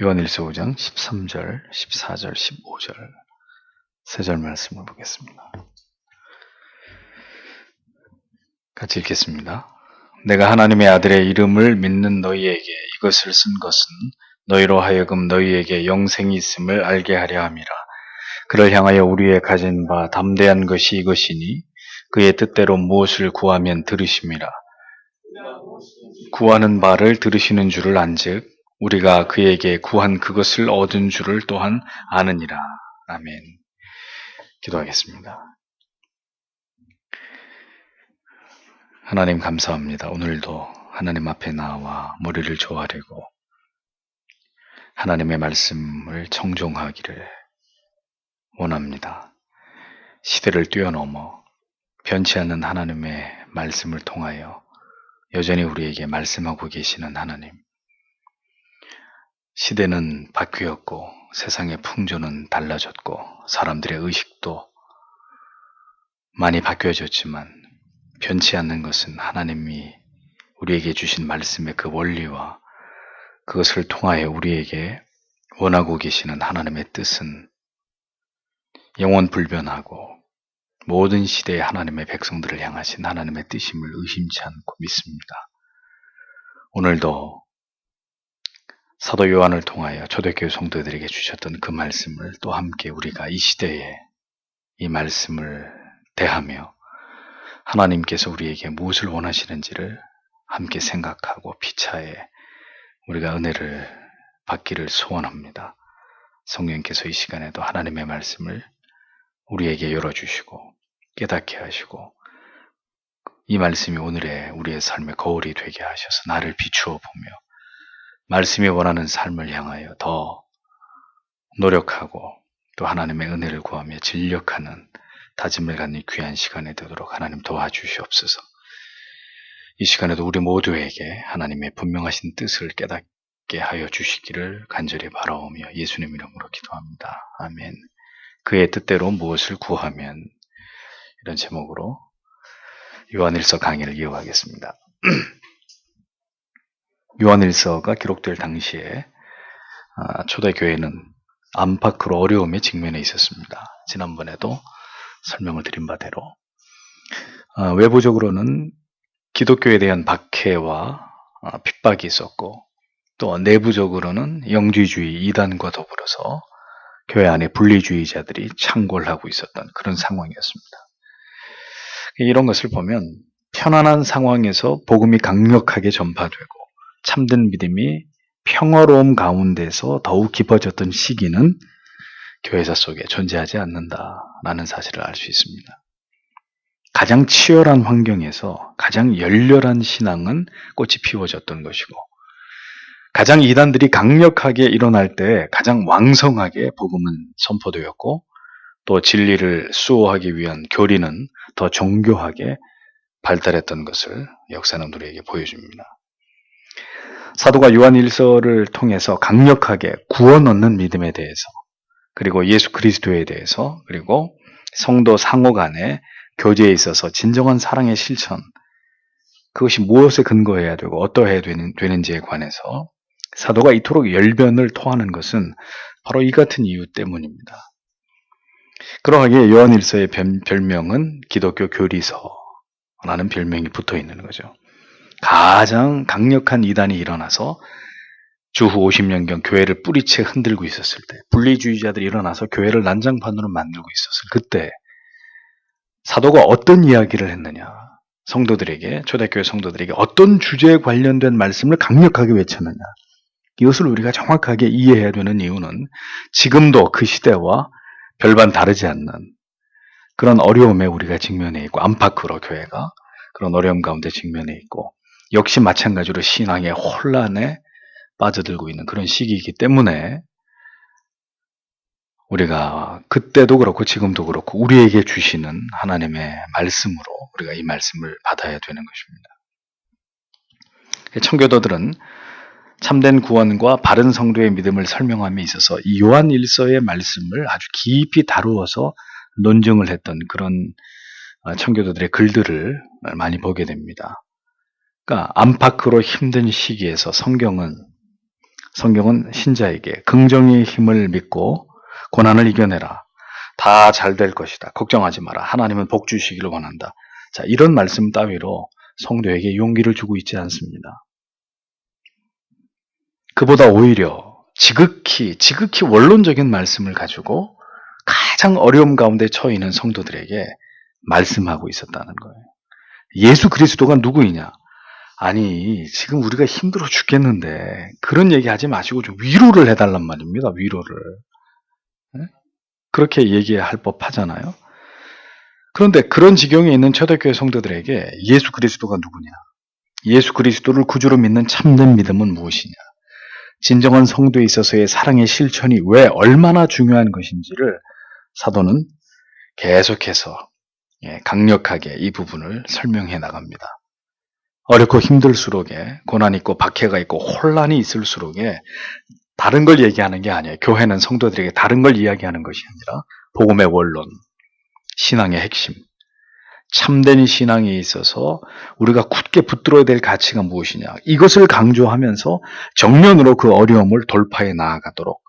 요한일서 5장 13절, 14절, 15절 세 절 말씀을 보겠습니다. 같이 읽겠습니다. 내가 하나님의 아들의 이름을 믿는 너희에게 이것을 쓴 것은 너희로 하여금 너희에게 영생이 있음을 알게 하려 함이라. 그를 향하여 우리의 가진 바 담대한 것이 이것이니 그의 뜻대로 무엇을 구하면 들으심이라. 구하는 바를 들으시는 줄을 안즉 우리가 그에게 구한 그것을 얻은 줄을 또한 아느니라. 아멘. 기도하겠습니다. 하나님 감사합니다. 오늘도 하나님 앞에 나와 머리를 조아리고 하나님의 말씀을 청종하기를 원합니다. 시대를 뛰어넘어 변치 않는 하나님의 말씀을 통하여 여전히 우리에게 말씀하고 계시는 하나님. 시대는 바뀌었고 세상의 풍조는 달라졌고 사람들의 의식도 많이 바뀌어졌지만 변치 않는 것은 하나님이 우리에게 주신 말씀의 그 원리와 그것을 통하여 우리에게 원하고 계시는 하나님의 뜻은 영원 불변하고 모든 시대의 하나님의 백성들을 향하신 하나님의 뜻임을 의심치 않고 믿습니다. 오늘도 사도 요한을 통하여 초대교회 성도들에게 주셨던 그 말씀을 또 함께 우리가 이 시대에 이 말씀을 대하며 하나님께서 우리에게 무엇을 원하시는지를 함께 생각하고 피차에 우리가 은혜를 받기를 소원합니다. 성령께서 이 시간에도 하나님의 말씀을 우리에게 열어주시고 깨닫게 하시고 이 말씀이 오늘의 우리의 삶의 거울이 되게 하셔서 나를 비추어 보며 말씀이 원하는 삶을 향하여 더 노력하고 또 하나님의 은혜를 구하며 진력하는 다짐을 갖는 귀한 시간이 되도록 하나님 도와주시옵소서. 이 시간에도 우리 모두에게 하나님의 분명하신 뜻을 깨닫게 하여 주시기를 간절히 바라오며 예수님 이름으로 기도합니다. 아멘. 그의 뜻대로 무엇을 구하면, 이런 제목으로 요한일서 강의를 이어가겠습니다. 요한일서가 기록될 당시에 초대교회는 안팎으로 어려움에 직면해 있었습니다. 지난번에도 설명을 드린 바대로 외부적으로는 기독교에 대한 박해와 핍박이 있었고 또 내부적으로는 영지주의 이단과 더불어서 교회 안에 분리주의자들이 창궐하고 있었던 그런 상황이었습니다. 이런 것을 보면 편안한 상황에서 복음이 강력하게 전파되고 참된 믿음이 평화로움 가운데서 더욱 깊어졌던 시기는 교회사 속에 존재하지 않는다라는 사실을 알 수 있습니다. 가장 치열한 환경에서 가장 열렬한 신앙은 꽃이 피워졌던 것이고 가장 이단들이 강력하게 일어날 때 가장 왕성하게 복음은 선포되었고 또 진리를 수호하기 위한 교리는 더 정교하게 발달했던 것을 역사는 우리에게 보여줍니다. 사도가 요한일서를 통해서 강력하게 구원 얻는 믿음에 대해서 그리고 예수 그리스도에 대해서 그리고 성도 상호 간의 교제에 있어서 진정한 사랑의 실천, 그것이 무엇에 근거해야 되고 어떠해야 되는지에 관해서 사도가 이토록 열변을 토하는 것은 바로 이 같은 이유 때문입니다. 그러하기에 요한일서의 별명은 기독교 교리서라는 별명이 붙어 있는 거죠. 가장 강력한 이단이 일어나서 주후 50년경 교회를 뿌리채 흔들고 있었을 때, 분리주의자들이 일어나서 교회를 난장판으로 만들고 있었을 그때 사도가 어떤 이야기를 했느냐, 성도들에게, 초대교회 성도들에게 어떤 주제에 관련된 말씀을 강력하게 외쳤느냐, 이것을 우리가 정확하게 이해해야 되는 이유는 지금도 그 시대와 별반 다르지 않는 그런 어려움에 우리가 직면해 있고 안팎으로 교회가 그런 어려움 가운데 직면해 있고 역시 마찬가지로 신앙의 혼란에 빠져들고 있는 그런 시기이기 때문에 우리가 그때도 그렇고 지금도 그렇고 우리에게 주시는 하나님의 말씀으로 우리가 이 말씀을 받아야 되는 것입니다. 청교도들은 참된 구원과 바른 성도의 믿음을 설명함에 있어서 이 요한일서의 말씀을 아주 깊이 다루어서 논증을 했던 그런 청교도들의 글들을 많이 보게 됩니다. 그러니까 안팎으로 힘든 시기에서 성경은 성경은 신자에게 긍정의 힘을 믿고 고난을 이겨내라. 다 잘 될 것이다. 걱정하지 마라. 하나님은 복 주시기를 원한다. 자, 이런 말씀 따위로 성도에게 용기를 주고 있지 않습니다. 그보다 오히려 지극히 원론적인 말씀을 가지고 가장 어려움 가운데 처해 있는 성도들에게 말씀하고 있었다는 거예요. 예수 그리스도가 누구이냐? 아니, 지금 우리가 힘들어 죽겠는데 그런 얘기 하지 마시고 좀 위로를 해달란 말입니다. 위로를. 네? 그렇게 얘기할 법하잖아요. 그런데 그런 지경에 있는 초대교회 성도들에게 예수 그리스도가 누구냐? 예수 그리스도를 구주로 믿는 참된 믿음은 무엇이냐? 진정한 성도에 있어서의 사랑의 실천이 왜 얼마나 중요한 것인지를 사도는 계속해서 강력하게 이 부분을 설명해 나갑니다. 어렵고 힘들수록에 고난이 있고 박해가 있고 혼란이 있을수록에 다른 걸 얘기하는 게 아니에요. 교회는 성도들에게 다른 걸 이야기하는 것이 아니라 복음의 원론, 신앙의 핵심, 참된 신앙에 있어서 우리가 굳게 붙들어야 될 가치가 무엇이냐, 이것을 강조하면서 정면으로 그 어려움을 돌파해 나아가도록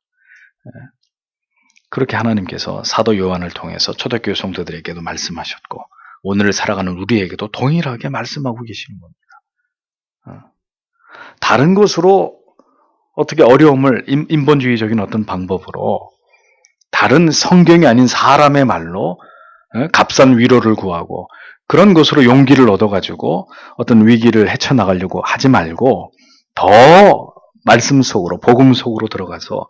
그렇게 하나님께서 사도 요한을 통해서 초대교회 성도들에게도 말씀하셨고 오늘을 살아가는 우리에게도 동일하게 말씀하고 계시는 겁니다. 다른 것으로 어떻게 어려움을 인본주의적인 어떤 방법으로 다른 성경이 아닌 사람의 말로 값싼 위로를 구하고 그런 것으로 용기를 얻어가지고 어떤 위기를 헤쳐나가려고 하지 말고 더 말씀 속으로 복음 속으로 들어가서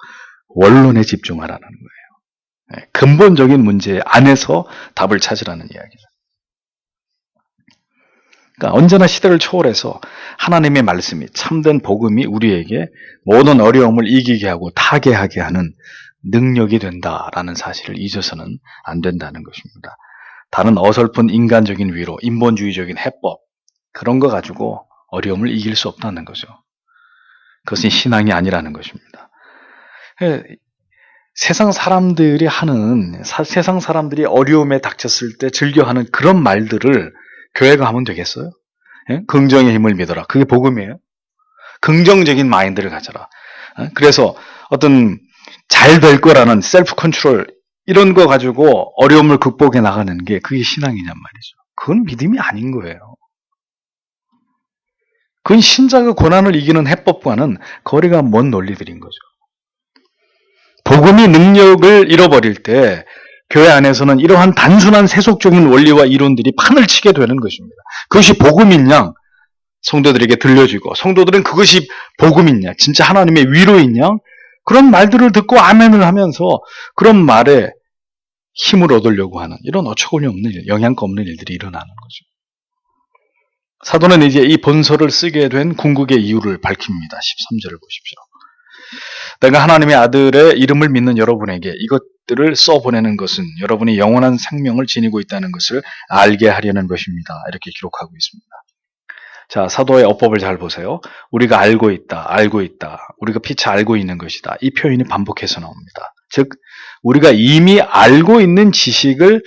원론에 집중하라는 거예요. 근본적인 문제 안에서 답을 찾으라는 이야기죠. 그러니까 언제나 시대를 초월해서 하나님의 말씀이 참된 복음이 우리에게 모든 어려움을 이기게 하고 타개하게 하는 능력이 된다라는 사실을 잊어서는 안 된다는 것입니다. 다른 어설픈 인간적인 위로, 인본주의적인 해법 그런 거 가지고 어려움을 이길 수 없다는 거죠. 그것은 신앙이 아니라는 것입니다. 세상 사람들이 세상 사람들이 어려움에 닥쳤을 때 즐겨하는 그런 말들을 교회가 하면 되겠어요? 긍정의 힘을 믿어라. 그게 복음이에요. 긍정적인 마인드를 가져라. 그래서 어떤 잘 될 거라는 셀프 컨트롤 이런 거 가지고 어려움을 극복해 나가는 게 그게 신앙이냔 말이죠. 그건 믿음이 아닌 거예요. 그건 신자가 고난을 이기는 해법과는 거리가 먼 논리들인 거죠. 복음이 능력을 잃어버릴 때 교회 안에서는 이러한 단순한 세속적인 원리와 이론들이 판을 치게 되는 것입니다. 그것이 복음인 양 성도들에게 들려지고 성도들은 그것이 복음인 양 진짜 하나님의 위로인 양 그런 말들을 듣고 아멘을 하면서 그런 말에 힘을 얻으려고 하는 이런 어처구니 없는 일, 영향가 없는 일들이 일어나는 거죠. 사도는 이제 이 본서를 쓰게 된 궁극의 이유를 밝힙니다. 13절을 보십시오. 내가 하나님의 아들의 이름을 믿는 여러분에게 이것들을 써보내는 것은 여러분이 영원한 생명을 지니고 있다는 것을 알게 하려는 것입니다. 이렇게 기록하고 있습니다. 자, 사도의 어법을 잘 보세요. 우리가 알고 있다. 우리가 피차 알고 있는 것이다. 이 표현이 반복해서 나옵니다. 즉, 우리가 이미 알고 있는 지식을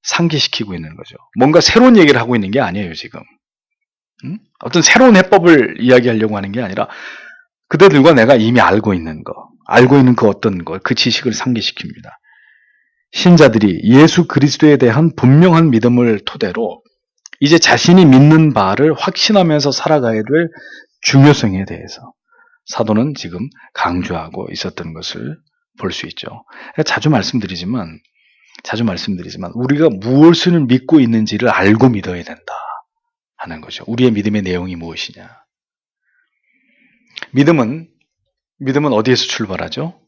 상기시키고 있는 거죠. 뭔가 새로운 얘기를 하고 있는 게 아니에요, 지금. 어떤 새로운 해법을 이야기하려고 하는 게 아니라 그대들과 내가 이미 알고 있는 그 어떤 것, 그 지식을 상기시킵니다. 신자들이 예수 그리스도에 대한 분명한 믿음을 토대로 이제 자신이 믿는 바를 확신하면서 살아가야 될 중요성에 대해서 사도는 지금 강조하고 있었던 것을 볼 수 있죠. 자주 말씀드리지만 우리가 무엇을 믿고 있는지를 알고 믿어야 된다 하는 거죠. 우리의 믿음의 내용이 무엇이냐. 믿음은 어디에서 출발하죠?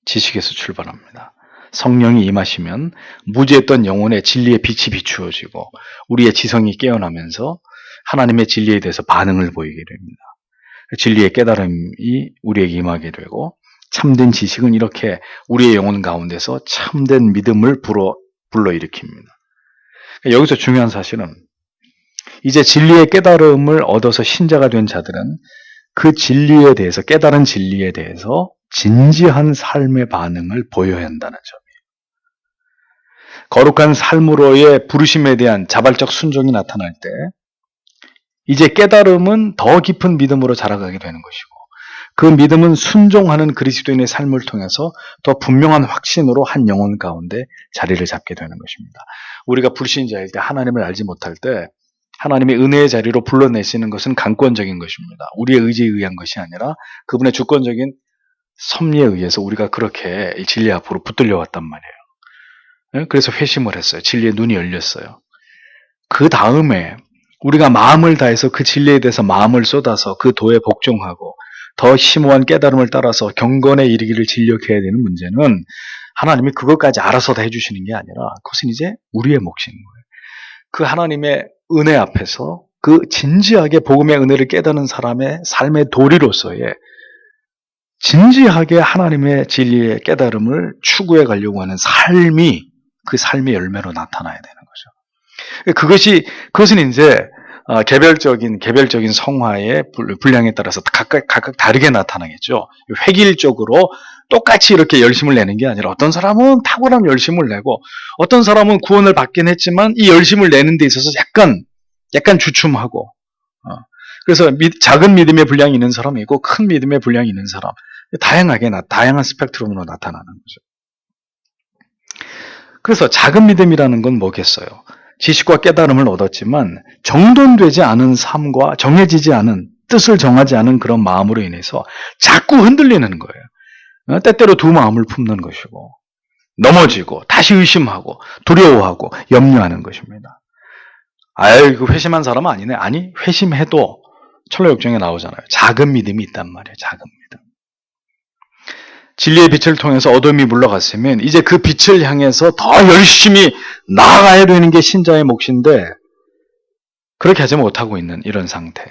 지식에서 출발합니다. 성령이 임하시면 무지했던 영혼의 진리의 빛이 비추어지고 우리의 지성이 깨어나면서 하나님의 진리에 대해서 반응을 보이게 됩니다. 진리의 깨달음이 우리에게 임하게 되고 참된 지식은 이렇게 우리의 영혼 가운데서 참된 믿음을 불러일으킵니다. 여기서 중요한 사실은 이제 진리의 깨달음을 얻어서 신자가 된 자들은 그 진리에 대해서 깨달은 진리에 대해서 진지한 삶의 반응을 보여야 한다는 점이에요. 거룩한 삶으로의 부르심에 대한 자발적 순종이 나타날 때 이제 깨달음은 더 깊은 믿음으로 자라가게 되는 것이고 그 믿음은 순종하는 그리스도인의 삶을 통해서 더 분명한 확신으로 한 영혼 가운데 자리를 잡게 되는 것입니다. 우리가 불신자일 때, 하나님을 알지 못할 때 하나님의 은혜의 자리로 불러내시는 것은 강권적인 것입니다. 우리의 의지에 의한 것이 아니라 그분의 주권적인 섭리에 의해서 우리가 그렇게 진리 앞으로 붙들려 왔단 말이에요. 그래서 회심을 했어요. 진리의 눈이 열렸어요. 그 다음에 우리가 마음을 다해서 그 진리에 대해서 마음을 쏟아서 그 도에 복종하고 더 심오한 깨달음을 따라서 경건에 이르기를 진력해야 되는 문제는 하나님이 그것까지 알아서 다 해주시는 게 아니라 그것은 이제 우리의 몫인 거예요. 그 하나님의 은혜 앞에서 그 진지하게 복음의 은혜를 깨닫는 사람의 삶의 도리로서의 진지하게 하나님의 진리의 깨달음을 추구해 가려고 하는 삶이 그 삶의 열매로 나타나야 되는 거죠. 그것은 이제 개별적인 성화의 분량에 따라서 각각 다르게 나타나겠죠. 획일적으로 똑같이 이렇게 열심을 내는 게 아니라 어떤 사람은 탁월한 열심을 내고 어떤 사람은 구원을 받긴 했지만 이 열심을 내는 데 있어서 약간 주춤하고 그래서 작은 믿음의 분량이 있는 사람이 있고 큰 믿음의 분량이 있는 사람 다양한 스펙트럼으로 나타나는 거죠. 그래서 작은 믿음이라는 건 뭐겠어요? 지식과 깨달음을 얻었지만 정돈되지 않은 삶과 정해지지 않은 뜻을 정하지 않은 그런 마음으로 인해서 자꾸 흔들리는 거예요. 때때로 두 마음을 품는 것이고 넘어지고 다시 의심하고 두려워하고 염려하는 것입니다. 그 회심한 사람은 아니네. 아니, 회심해도 철로역정에 나오잖아요. 작은 믿음이 있단 말이에요. 작은 믿음. 진리의 빛을 통해서 어둠이 물러갔으면 이제 그 빛을 향해서 더 열심히 나아가야 되는 게 신자의 몫인데 그렇게 하지 못하고 있는 이런 상태.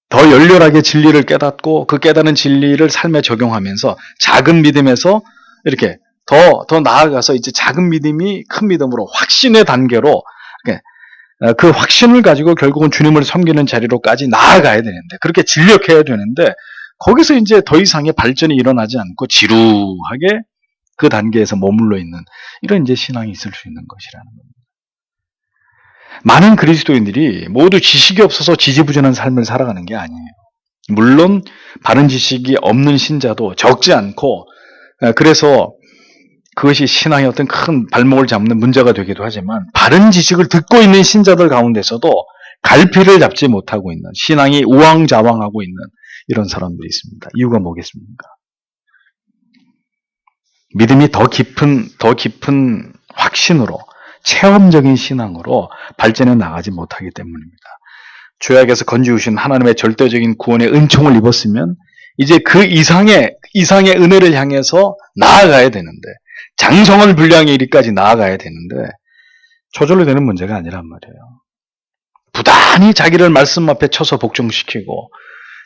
더 열렬하게 진리를 깨닫고 그 깨닫는 진리를 삶에 적용하면서 작은 믿음에서 이렇게 더 나아가서 이제 작은 믿음이 큰 믿음으로 확신의 단계로 그 확신을 가지고 결국은 주님을 섬기는 자리로까지 나아가야 되는데 그렇게 진력해야 되는데 거기서 이제 더 이상의 발전이 일어나지 않고 지루하게 그 단계에서 머물러 있는 이런 이제 신앙이 있을 수 있는 것이라는 겁니다. 많은 그리스도인들이 모두 지식이 없어서 지지부진한 삶을 살아가는 게 아니에요. 물론 바른 지식이 없는 신자도 적지 않고 그래서 그것이 신앙의 어떤 큰 발목을 잡는 문제가 되기도 하지만 바른 지식을 듣고 있는 신자들 가운데서도 갈피를 잡지 못하고 있는 신앙이 우왕좌왕하고 있는 이런 사람들이 있습니다. 이유가 뭐겠습니까? 믿음이 더 깊은 확신으로 체험적인 신앙으로 발전해 나가지 못하기 때문입니다. 죄악에서 건지우신 하나님의 절대적인 구원의 은총을 입었으면 이제 그 이상의 은혜를 향해서 나아가야 되는데 장성한 분량의 이리까지 나아가야 되는데 저절로 되는 문제가 아니란 말이에요. 부단히 자기를 말씀 앞에 쳐서 복종시키고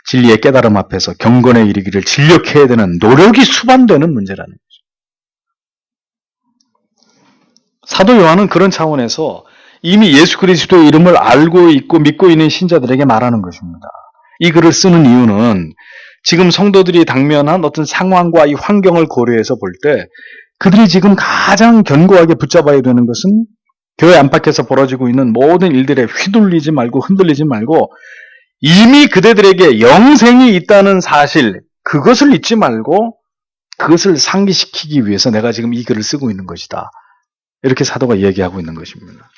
진리의 깨달음 앞에서 경건에 이르기를 진력해야 되는 노력이 수반되는 문제라는 거죠. 사도 요한은 그런 차원에서 이미 예수 그리스도의 이름을 알고 있고 믿고 있는 신자들에게 말하는 것입니다. 이 글을 쓰는 이유는 지금 성도들이 당면한 어떤 상황과 이 환경을 고려해서 볼 때 그들이 지금 가장 견고하게 붙잡아야 되는 것은 교회 안팎에서 벌어지고 있는 모든 일들에 휘둘리지 말고 흔들리지 말고 이미 그대들에게 영생이 있다는 사실, 그것을 잊지 말고 그것을 상기시키기 위해서 내가 지금 이 글을 쓰고 있는 것이다. 이렇게 사도가 얘기하고 있는 것입니다.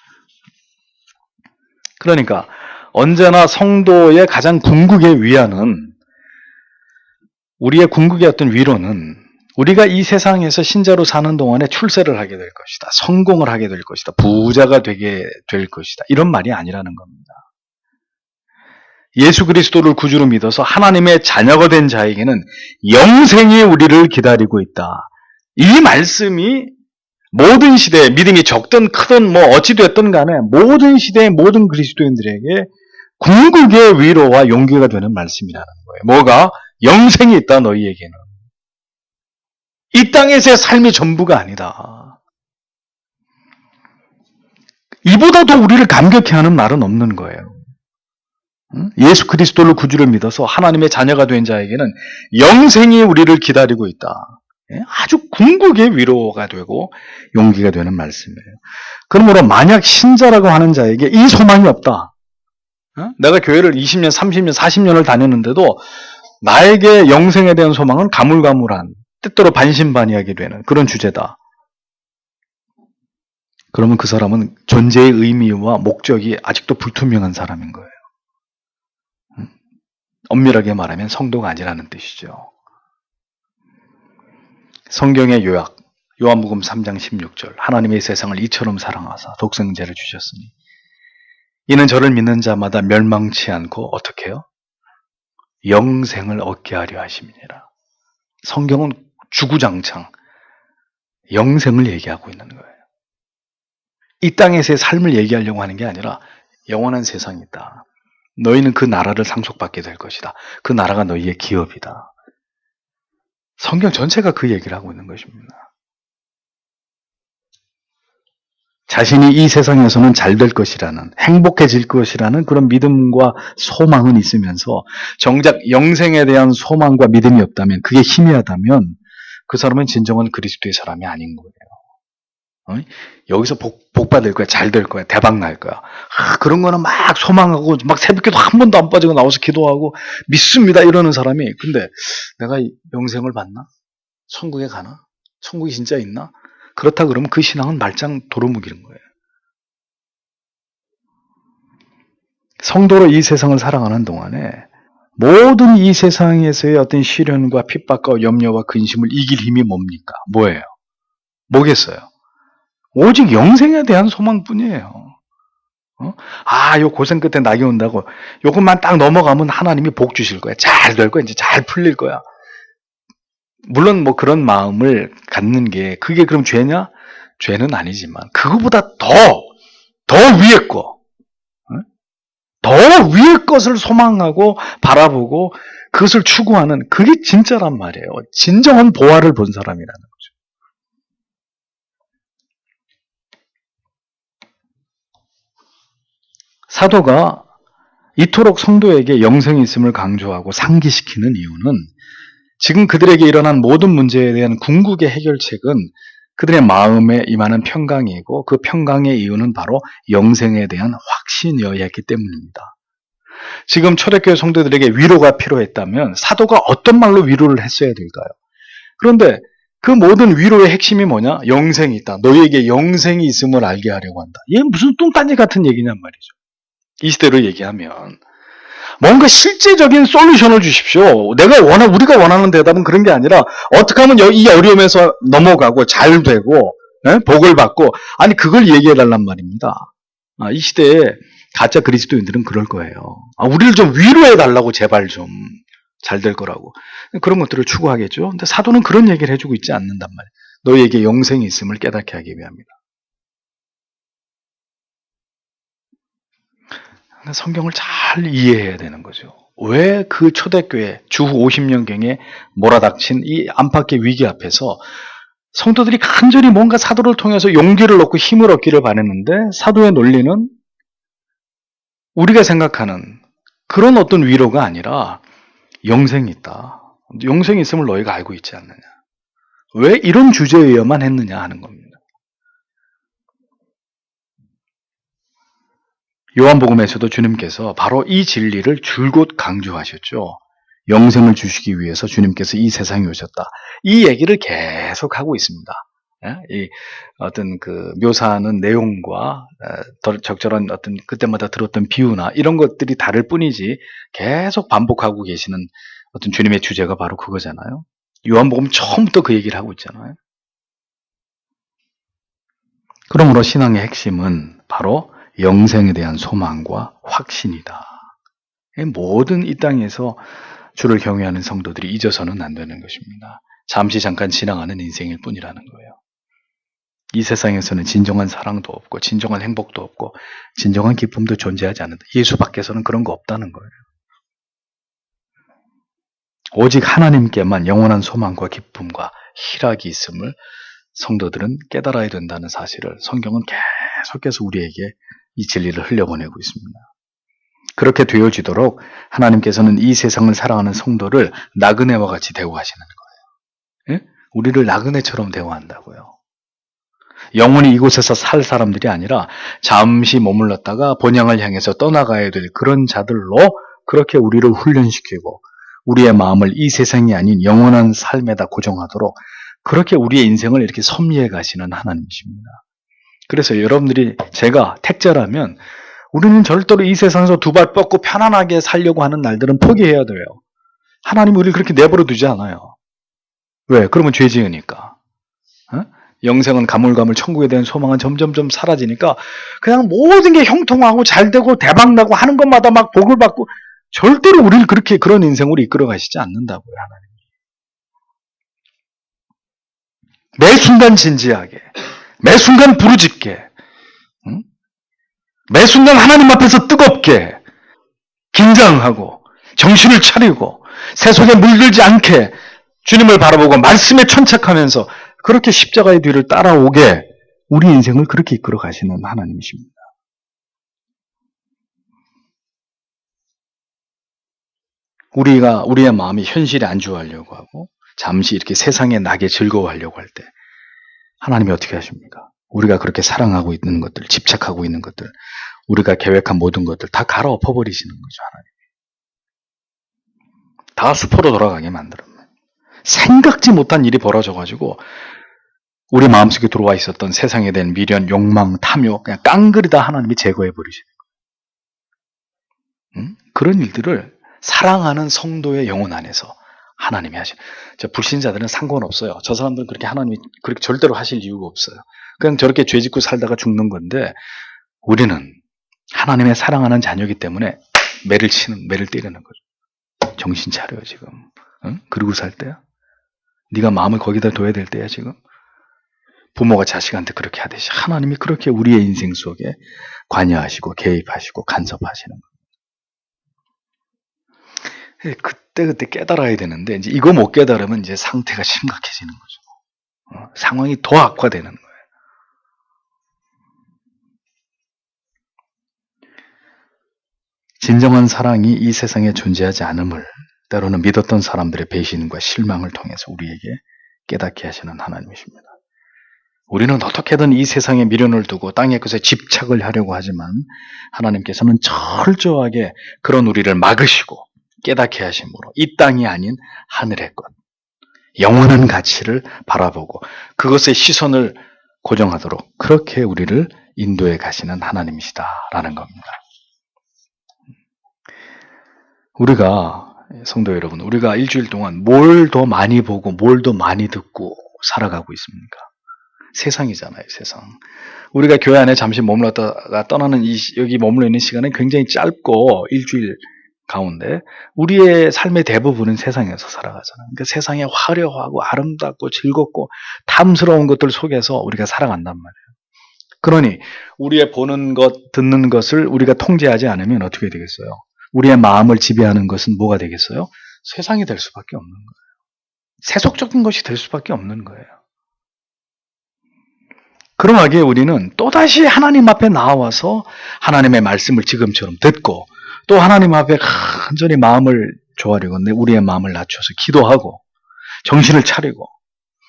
그러니까 언제나 성도의 가장 궁극의 위안은 우리의 궁극의 어떤 위로는 우리가 이 세상에서 신자로 사는 동안에 출세를 하게 될 것이다. 성공을 하게 될 것이다. 부자가 되게 될 것이다. 이런 말이 아니라는 겁니다. 예수 그리스도를 구주로 믿어서 하나님의 자녀가 된 자에게는 영생이 우리를 기다리고 있다. 이 말씀이 모든 시대에 믿음이 적든 크든 뭐 어찌 됐든 간에 모든 시대의 모든 그리스도인들에게 궁극의 위로와 용기가 되는 말씀이라는 거예요. 뭐가? 영생이 있다 너희에게는. 이 땅에서의 삶이 전부가 아니다. 이보다 더 우리를 감격해 하는 말은 없는 거예요. 예수 그리스도를 구주를 믿어서 하나님의 자녀가 된 자에게는 영생이 우리를 기다리고 있다. 아주 궁극의 위로가 되고 용기가 되는 말씀이에요. 그러므로 만약 신자라고 하는 자에게 이 소망이 없다. 내가 교회를 20년, 30년, 40년을 다녔는데도 나에게 영생에 대한 소망은 가물가물한, 때때로 반신반의하게 되는 그런 주제다. 그러면 그 사람은 존재의 의미와 목적이 아직도 불투명한 사람인 거예요. 엄밀하게 말하면 성도가 아니라는 뜻이죠. 성경의 요약, 요한복음 3장 16절, 하나님의 세상을 이처럼 사랑하사 독생자를 주셨으니 이는 저를 믿는 자마다 멸망치 않고 어떻게 해요? 영생을 얻게 하려 하심이니라. 성경은 주구장창 영생을 얘기하고 있는 거예요. 이 땅에서의 삶을 얘기하려고 하는 게 아니라 영원한 세상이 있다. 너희는 그 나라를 상속받게 될 것이다. 그 나라가 너희의 기업이다. 성경 전체가 그 얘기를 하고 있는 것입니다. 자신이 이 세상에서는 잘 될 것이라는, 행복해질 것이라는 그런 믿음과 소망은 있으면서 정작 영생에 대한 소망과 믿음이 없다면, 그게 희미하다면 그 사람은 진정한 그리스도의 사람이 아닌 거예요. 여기서 복 받을 거야, 잘 될 거야, 대박 날 거야. 그런 거는 막 소망하고 막 새벽기도 한 번도 안 빠지고 나와서 기도하고 믿습니다 이러는 사람이, 근데 내가 영생을 받나? 천국에 가나? 천국이 진짜 있나? 그렇다 그러면 그 신앙은 말짱 도루묵이는 거예요. 성도로 이 세상을 살아가는 동안에 모든 이 세상에서의 어떤 시련과 핍박과 염려와 근심을 이길 힘이 뭡니까? 뭐예요? 뭐겠어요? 오직 영생에 대한 소망뿐이에요. 요 고생 끝에 낙이 온다고 요것만 딱 넘어가면 하나님이 복 주실 거야. 잘 될 거야. 이제 잘 풀릴 거야. 물론 뭐 그런 마음을 갖는 게 그게 그럼 죄냐? 죄는 아니지만 그거보다 더 위의 거, 더 위의 것을 소망하고 바라보고 그것을 추구하는, 그게 진짜란 말이에요. 진정한 보화를 본 사람이라는 거죠. 사도가 이토록 성도에게 영생이 있음을 강조하고 상기시키는 이유는 지금 그들에게 일어난 모든 문제에 대한 궁극의 해결책은 그들의 마음에 임하는 평강이고, 그 평강의 이유는 바로 영생에 대한 확신이어야 했기 때문입니다. 지금 초대교회 성도들에게 위로가 필요했다면 사도가 어떤 말로 위로를 했어야 될까요? 그런데 그 모든 위로의 핵심이 뭐냐? 영생이 있다. 너희에게 영생이 있음을 알게 하려고 한다. 이게 무슨 뚱딴지 같은 얘기냔 말이죠. 이 시대로 얘기하면 뭔가 실제적인 솔루션을 주십시오. 우리가 원하는 대답은 그런 게 아니라 어떻게 하면 이 어려움에서 넘어가고 잘 되고, 복을 받고, 아니 그걸 얘기해 달란 말입니다. 이 시대에 가짜 그리스도인들은 그럴 거예요. 우리를 좀 위로해 달라고, 제발 좀 잘 될 거라고. 그런 것들을 추구하겠죠. 근데 사도는 그런 얘기를 해주고 있지 않는단 말이에요. 너희에게 영생이 있음을 깨닫게 하기 위함이다. 성경을 잘 이해해야 되는 거죠. 왜 그 초대교회 주후 50년경에 몰아닥친 이 안팎의 위기 앞에서 성도들이 간절히 뭔가 사도를 통해서 용기를 얻고 힘을 얻기를 바랬는데, 사도의 논리는 우리가 생각하는 그런 어떤 위로가 아니라 영생이 있다. 영생이 있음을 너희가 알고 있지 않느냐. 왜 이런 주제여야만 했느냐 하는 겁니다. 요한복음에서도 주님께서 바로 이 진리를 줄곧 강조하셨죠. 영생을 주시기 위해서 주님께서 이 세상에 오셨다. 이 얘기를 계속 하고 있습니다. 이 어떤 그 묘사하는 내용과 적절한 어떤 그때마다 들었던 비유나 이런 것들이 다를 뿐이지 계속 반복하고 계시는 어떤 주님의 주제가 바로 그거잖아요. 요한복음 처음부터 그 얘기를 하고 있잖아요. 그러므로 신앙의 핵심은 바로 영생에 대한 소망과 확신이다. 모든 이 땅에서 주를 경외하는 성도들이 잊어서는 안 되는 것입니다. 잠시 잠깐 지나가는 인생일 뿐이라는 거예요. 이 세상에서는 진정한 사랑도 없고 진정한 행복도 없고 진정한 기쁨도 존재하지 않는다. 예수 밖에서는 그런 거 없다는 거예요. 오직 하나님께만 영원한 소망과 기쁨과 희락이 있음을 성도들은 깨달아야 된다는 사실을 성경은 계속해서 우리에게 이 진리를 흘려보내고 있습니다. 그렇게 되어지도록 하나님께서는 이 세상을 사랑하는 성도를 나그네와 같이 대우하시는 거예요. 우리를 나그네처럼 대우한다고요. 영원히 이곳에서 살 사람들이 아니라 잠시 머물렀다가 본향을 향해서 떠나가야 될 그런 자들로 그렇게 우리를 훈련시키고 우리의 마음을 이 세상이 아닌 영원한 삶에다 고정하도록 그렇게 우리의 인생을 이렇게 섭리해 가시는 하나님이십니다. 그래서 여러분들이 제가 택자라면 우리는 절대로 이 세상에서 두 발 뻗고 편안하게 살려고 하는 날들은 포기해야 돼요. 하나님이 우리를 그렇게 내버려 두지 않아요. 왜? 그러면 죄 지으니까. 영생은 가물가물 천국에 대한 소망은 점점점 사라지니까 그냥 모든 게 형통하고 잘되고 대박나고 하는 것마다 막 복을 받고 절대로 우리를 그렇게 그런 인생으로 이끌어 가시지 않는다고요. 하나님. 매 순간 진지하게, 매 순간 부르짖게, 매 순간 하나님 앞에서 뜨겁게 긴장하고 정신을 차리고 세속에 물들지 않게 주님을 바라보고 말씀에 천착하면서 그렇게 십자가의 뒤를 따라오게 우리 인생을 그렇게 이끌어 가시는 하나님이십니다. 우리의 마음이 현실에 안주하려고 하고 잠시 이렇게 세상의 낙에 즐거워하려고 할 때 하나님이 어떻게 하십니까? 우리가 그렇게 사랑하고 있는 것들, 집착하고 있는 것들, 우리가 계획한 모든 것들 다 갈아엎어 버리시는 거죠. 하나님. 다 수포로 돌아가게 만들어요. 생각지 못한 일이 벌어져가지고 우리 마음속에 들어와 있었던 세상에 대한 미련, 욕망, 탐욕 그냥 깡그리 다 하나님이 제거해 버리시는 거예요. 그런 일들을 사랑하는 성도의 영혼 안에서 하나님이 하시는. 불신자들은 상관없어요. 저 사람들은 그렇게 하나님이 그렇게 절대로 하실 이유가 없어요. 그냥 저렇게 죄 짓고 살다가 죽는 건데 우리는 하나님의 사랑하는 자녀이기 때문에 매를 때리는 거죠. 정신 차려요 지금. 그러고 살 때야. 네가 마음을 거기다 둬야 될 때야 지금. 부모가 자식한테 그렇게 하듯이 하나님이 그렇게 우리의 인생 속에 관여하시고 개입하시고 간섭하시는 거예요. 그때 깨달아야 되는데 이제 이거 못 깨달으면 이제 상태가 심각해지는 거죠. 상황이 더 악화되는 거예요. 진정한 사랑이 이 세상에 존재하지 않음을 때로는 믿었던 사람들의 배신과 실망을 통해서 우리에게 깨닫게 하시는 하나님이십니다. 우리는 어떻게든 이 세상에 미련을 두고 땅의 것에 집착을 하려고 하지만 하나님께서는 철저하게 그런 우리를 막으시고 깨닫게 하심으로 이 땅이 아닌 하늘의 것, 영원한 가치를 바라보고 그것의 시선을 고정하도록 그렇게 우리를 인도해 가시는 하나님이시다라는 겁니다. 성도 여러분, 우리가 일주일 동안 뭘 더 많이 보고 뭘 더 많이 듣고 살아가고 있습니까? 세상이잖아요, 세상. 우리가 교회 안에 잠시 머물렀다가 떠나는 여기 머물러 있는 시간은 굉장히 짧고 일주일 가운데 우리의 삶의 대부분은 세상에서 살아가잖아요. 그러니까 세상에 화려하고 아름답고 즐겁고 탐스러운 것들 속에서 우리가 살아간단 말이에요. 그러니 우리의 보는 것, 듣는 것을 우리가 통제하지 않으면 어떻게 되겠어요? 우리의 마음을 지배하는 것은 뭐가 되겠어요? 세상이 될 수밖에 없는 거예요. 세속적인 것이 될 수밖에 없는 거예요. 그러하기에 우리는 또다시 하나님 앞에 나와서 하나님의 말씀을 지금처럼 듣고 또 하나님 앞에 간절히 마음을 조아리고 우리의 마음을 낮춰서 기도하고 정신을 차리고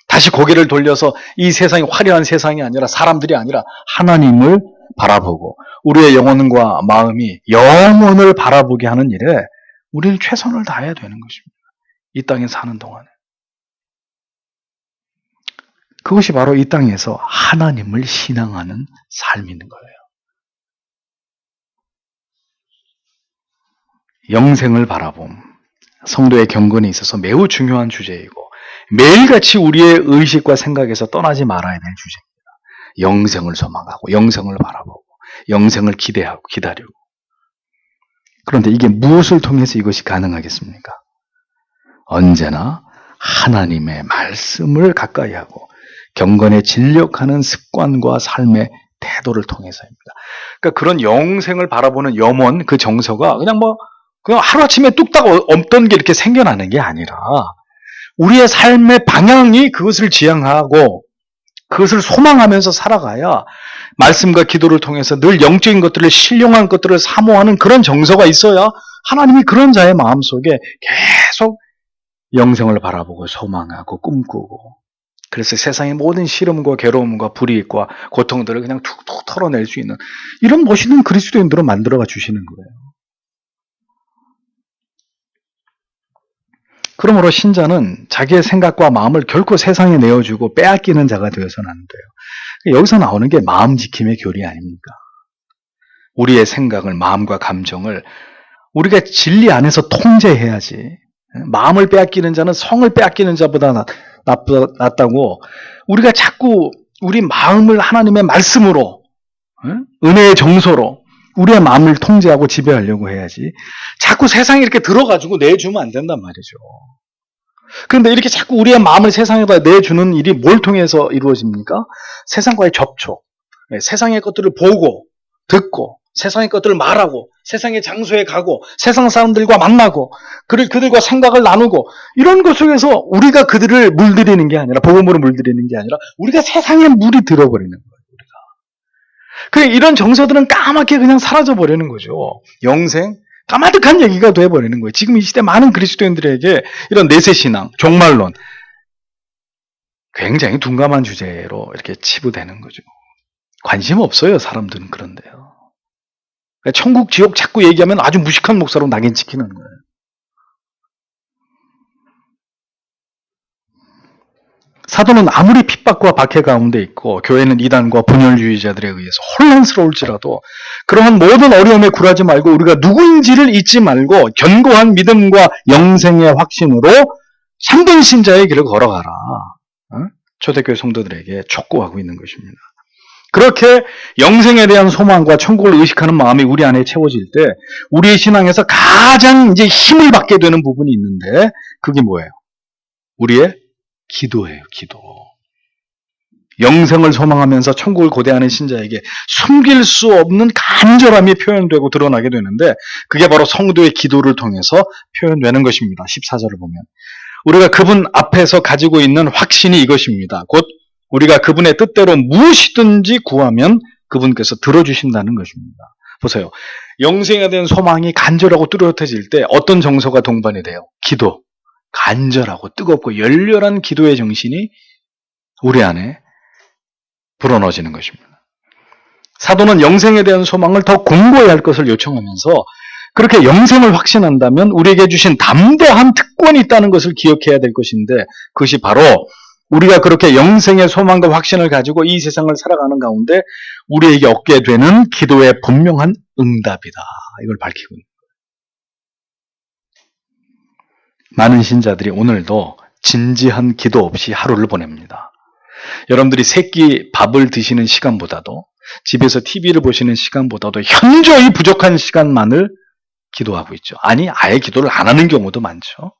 다시 고개를 돌려서 이 세상이 화려한 세상이 아니라 사람들이 아니라 하나님을 바라보고 우리의 영혼과 마음이 영혼을 바라보게 하는 일에 우리는 최선을 다해야 되는 것입니다. 이 땅에 사는 동안에. 그것이 바로 이 땅에서 하나님을 신앙하는 삶인 거예요. 영생을 바라봄, 성도의 경건에 있어서 매우 중요한 주제이고 매일같이 우리의 의식과 생각에서 떠나지 말아야 될 주제입니다. 영생을 소망하고 영생을 바라보고 영생을 기대하고 기다리고. 그런데 이게 무엇을 통해서 이것이 가능하겠습니까? 언제나 하나님의 말씀을 가까이 하고 경건에 진력하는 습관과 삶의 태도를 통해서입니다. 그러니까 그런 영생을 바라보는 염원, 그 정서가 그냥 하루아침에 뚝딱 없던 게 이렇게 생겨나는 게 아니라 우리의 삶의 방향이 그것을 지향하고 그것을 소망하면서 살아가야 말씀과 기도를 통해서 늘 영적인 것들을 신령한 것들을 사모하는 그런 정서가 있어야 하나님이 그런 자의 마음속에 계속 영생을 바라보고 소망하고 꿈꾸고 그래서 세상의 모든 시름과 괴로움과 불이익과 고통들을 그냥 툭툭 털어낼 수 있는 이런 멋있는 그리스도인들을 만들어가 주시는 거예요. 그러므로 신자는 자기의 생각과 마음을 결코 세상에 내어주고 빼앗기는 자가 되어서는 안 돼요. 여기서 나오는 게 마음 지킴의 교리 아닙니까? 우리의 생각을, 마음과 감정을 우리가 진리 안에서 통제해야지. 마음을 빼앗기는 자는 성을 빼앗기는 자보다 낫다고 우리가 자꾸 우리 마음을 하나님의 말씀으로, 은혜의 정서로 우리의 마음을 통제하고 지배하려고 해야지. 자꾸 세상에 이렇게 들어가지고 내주면 안 된단 말이죠. 그런데 이렇게 자꾸 우리의 마음을 세상에다 내주는 일이 뭘 통해서 이루어집니까? 세상과의 접촉, 세상의 것들을 보고 듣고 세상의 것들을 말하고 세상의 장소에 가고 세상 사람들과 만나고 그들과 생각을 나누고 이런 것 속에서 우리가 그들을 물들이는 게 아니라 복음으로 물들이는 게 아니라 우리가 세상에 물이 들어버리는 거예요. 우리가. 이런 정서들은 까맣게 그냥 사라져버리는 거죠. 영생, 까마득한 얘기가 돼버리는 거예요. 지금 이 시대 많은 그리스도인들에게 이런 내세신앙, 종말론 굉장히 둔감한 주제로 이렇게 치부되는 거죠. 관심 없어요, 사람들은. 그런데요. 천국, 지옥 자꾸 얘기하면 아주 무식한 목사로 낙인 찍히는 거예요. 사도는 아무리 핍박과 박해 가운데 있고 교회는 이단과 분열주의자들에 의해서 혼란스러울지라도 그러한 모든 어려움에 굴하지 말고 우리가 누구인지를 잊지 말고 견고한 믿음과 영생의 확신으로 참된 신자의 길을 걸어가라. 초대교회 성도들에게 촉구하고 있는 것입니다. 그렇게 영생에 대한 소망과 천국을 의식하는 마음이 우리 안에 채워질 때 우리의 신앙에서 가장 이제 힘을 받게 되는 부분이 있는데 그게 뭐예요? 우리의 기도예요, 기도. 영생을 소망하면서 천국을 고대하는 신자에게 숨길 수 없는 간절함이 표현되고 드러나게 되는데 그게 바로 성도의 기도를 통해서 표현되는 것입니다. 14절을 보면 우리가 그분 앞에서 가지고 있는 확신이 이것입니다. 곧 우리가 그분의 뜻대로 무엇이든지 구하면 그분께서 들어주신다는 것입니다. 보세요. 영생에 대한 소망이 간절하고 뚜렷해질 때 어떤 정서가 동반이 돼요? 기도. 간절하고 뜨겁고 열렬한 기도의 정신이 우리 안에 불어넣어지는 것입니다. 사도는 영생에 대한 소망을 더 공고히 할 것을 요청하면서 그렇게 영생을 확신한다면 우리에게 주신 담대한 특권이 있다는 것을 기억해야 될 것인데 그것이 바로 우리가 그렇게 영생의 소망과 확신을 가지고 이 세상을 살아가는 가운데 우리에게 얻게 되는 기도의 분명한 응답이다. 이걸 밝히고 있는 거예요. 많은 신자들이 오늘도 진지한 기도 없이 하루를 보냅니다. 여러분들이 새끼 밥을 드시는 시간보다도 집에서 TV를 보시는 시간보다도 현저히 부족한 시간만을 기도하고 있죠. 아니, 아예 기도를 안 하는 경우도 많죠.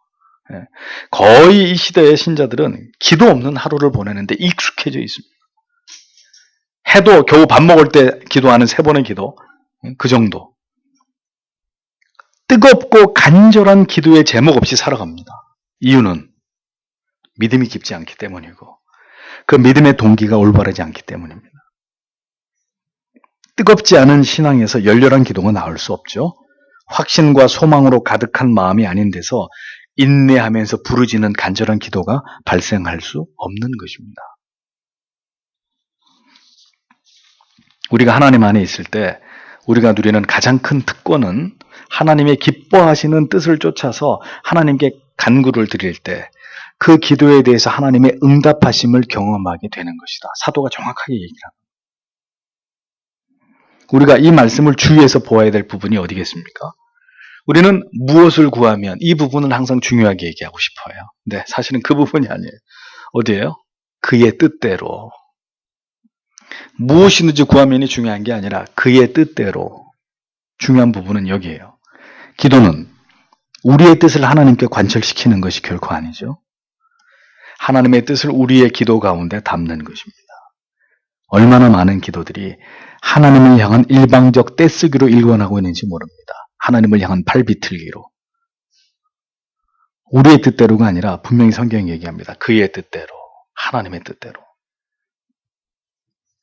거의 이 시대의 신자들은 기도 없는 하루를 보내는데 익숙해져 있습니다. 해도 겨우 밥 먹을 때 기도하는 3번의 기도, 그 정도. 뜨겁고 간절한 기도의 제목 없이 살아갑니다. 이유는 믿음이 깊지 않기 때문이고 그 믿음의 동기가 올바르지 않기 때문입니다. 뜨겁지 않은 신앙에서 열렬한 기도가 나올 수 없죠. 확신과 소망으로 가득한 마음이 아닌 데서 인내하면서 부르짖는 간절한 기도가 발생할 수 없는 것입니다. 우리가 하나님 안에 있을 때 우리가 누리는 가장 큰 특권은 하나님의 기뻐하시는 뜻을 쫓아서 하나님께 간구를 드릴 때 그 기도에 대해서 하나님의 응답하심을 경험하게 되는 것이다. 사도가 정확하게 얘기를 합니다. 우리가 이 말씀을 주의해서 보아야 될 부분이 어디겠습니까? 우리는 무엇을 구하면 이 부분을 항상 중요하게 얘기하고 싶어요. 근데 사실은 그 부분이 아니에요. 어디예요? 그의 뜻대로. 무엇이든지 구하면이 중요한 게 아니라 그의 뜻대로. 중요한 부분은 여기에요. 기도는 우리의 뜻을 하나님께 관철시키는 것이 결코 아니죠. 하나님의 뜻을 우리의 기도 가운데 담는 것입니다. 얼마나 많은 기도들이 하나님을 향한 일방적 떼쓰기로 일관하고 있는지 모릅니다. 하나님을 향한 팔비틀기로. 우리의 뜻대로가 아니라 분명히 성경이 얘기합니다. 그의 뜻대로, 하나님의 뜻대로.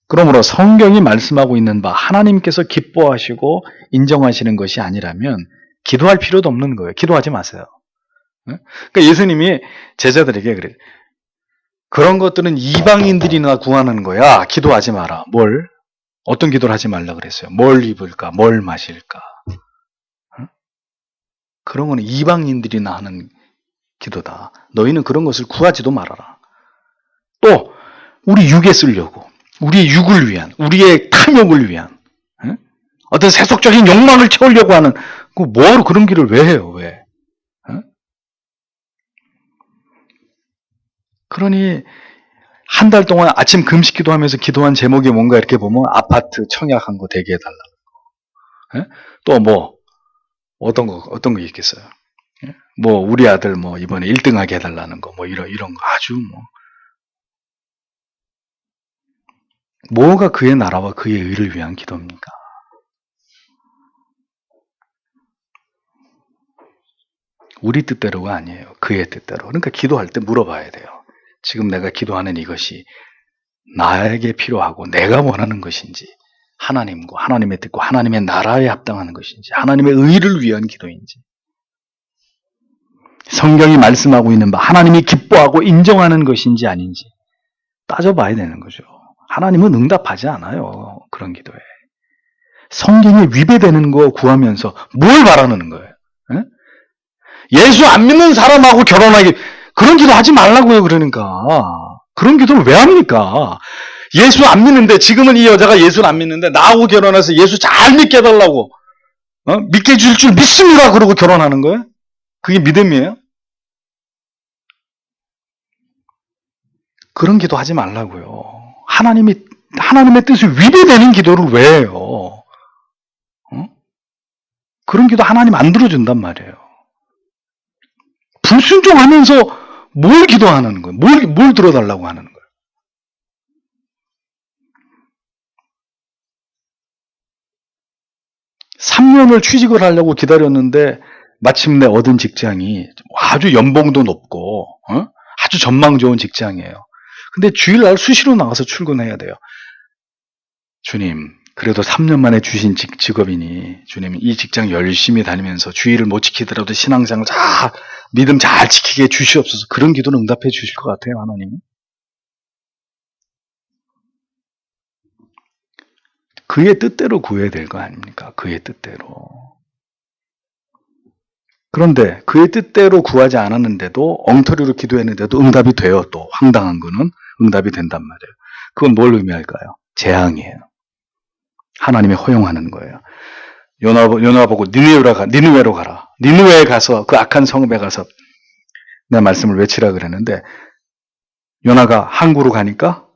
그러므로 성경이 말씀하고 있는 바 하나님께서 기뻐하시고 인정하시는 것이 아니라면 기도할 필요도 없는 거예요. 기도하지 마세요. 그러니까 예수님이 제자들에게 그래요. 그런 것들은 이방인들이나 구하는 거야. 기도하지 마라. 뭘? 어떤 기도를 하지 말라 그랬어요. 뭘 입을까? 뭘 마실까? 그런 거는 이방인들이나 하는 기도다. 너희는 그런 것을 구하지도 말아라. 또 우리 육에 쓰려고, 우리의 육을 위한, 우리의 탐욕을 위한, 어떤 세속적인 욕망을 채우려고 하는, 뭐하러 그런 길을 왜 해요? 왜? 그러니 한 달 동안 아침 금식 기도하면서 기도한 제목이 뭔가 이렇게 보면 아파트 청약한 거 대기 해달라. 또 뭐 어떤 거 있겠어요? 뭐 우리 아들 뭐 이번에 1등하게 해달라는 거, 뭐 이런 거 아주 뭐가 그의 나라와 그의 의를 위한 기도입니까? 우리 뜻대로가 아니에요. 그의 뜻대로. 그러니까 기도할 때 물어봐야 돼요. 지금 내가 기도하는 이것이 나에게 필요하고 내가 원하는 것인지, 하나님과 하나님의 뜻과 하나님의 나라에 합당하는 것인지, 하나님의 의를 위한 기도인지, 성경이 말씀하고 있는 바 하나님이 기뻐하고 인정하는 것인지 아닌지 따져봐야 되는 거죠. 하나님은 응답하지 않아요. 그런 기도에. 성경에 위배되는 거 구하면서 뭘 바라는 거예요? 예수 안 믿는 사람하고 결혼하기, 그런 기도 하지 말라고요. 그러니까 그런 기도를 왜 합니까? 예수 안 믿는데, 지금은 이 여자가 예수를 안 믿는데 나하고 결혼해서 예수 잘 믿게 해달라고, 믿게 해줄 줄 믿습니다 그러고 결혼하는 거예요? 그게 믿음이에요? 그런 기도 하지 말라고요. 하나님의 뜻이 위배되는 기도를 왜 해요? 그런 기도 하나님 안 들어준단 말이에요. 불순종하면서 뭘 기도하는 거예요? 뭘 들어달라고 하는 거예요? 3년을 취직을 하려고 기다렸는데 마침내 얻은 직장이 아주 연봉도 높고 아주 전망 좋은 직장이에요. 근데 주일날 수시로 나가서 출근해야 돼요. 주님, 그래도 3년 만에 주신 직업이니 주님 이 직장 열심히 다니면서 주일을 못 지키더라도 신앙생활 잘, 믿음 잘 지키게 주시옵소서. 그런 기도는 응답해 주실 것 같아요, 하나님은. 그의 뜻대로 구해야 될 거 아닙니까? 그의 뜻대로. 그런데 그의 뜻대로 구하지 않았는데도, 엉터리로 기도했는데도 응답이 돼요. 또 황당한 거는 응답이 된단 말이에요. 그건 뭘 의미할까요? 재앙이에요. 하나님이 허용하는 거예요. 요나 보고 니느웨로 가라. 니느웨에 가서 그 악한 성읍에 가서 내 말씀을 외치라 그랬는데, 요나가 항구로 가니까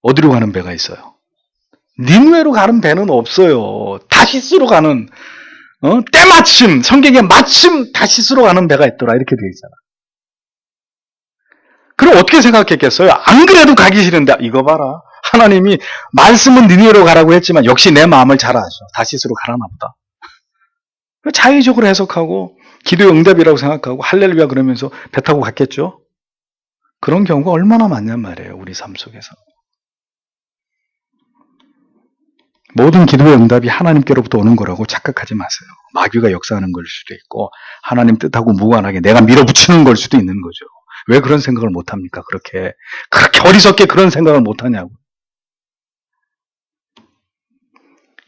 어디로 가는 배가 있어요? 니느웨로 가는 배는 없어요. 다시스로 가는, 때마침, 성경에 마침 다시스로 가는 배가 있더라. 이렇게 되어 있잖아. 그럼 어떻게 생각했겠어요? 안 그래도 가기 싫은데, 이거 봐라. 하나님이 말씀은 니느웨로 가라고 했지만 역시 내 마음을 잘 아죠. 다시스로 가라나 보다. 자의적으로 해석하고 기도의 응답이라고 생각하고 할렐루야 그러면서 배 타고 갔겠죠. 그런 경우가 얼마나 많냔 말이에요. 우리 삶 속에서. 모든 기도의 응답이 하나님께로부터 오는 거라고 착각하지 마세요. 마귀가 역사하는 걸 수도 있고 하나님 뜻하고 무관하게 내가 밀어붙이는 걸 수도 있는 거죠. 왜 그런 생각을 못합니까? 그렇게 어리석게 그런 생각을 못하냐고.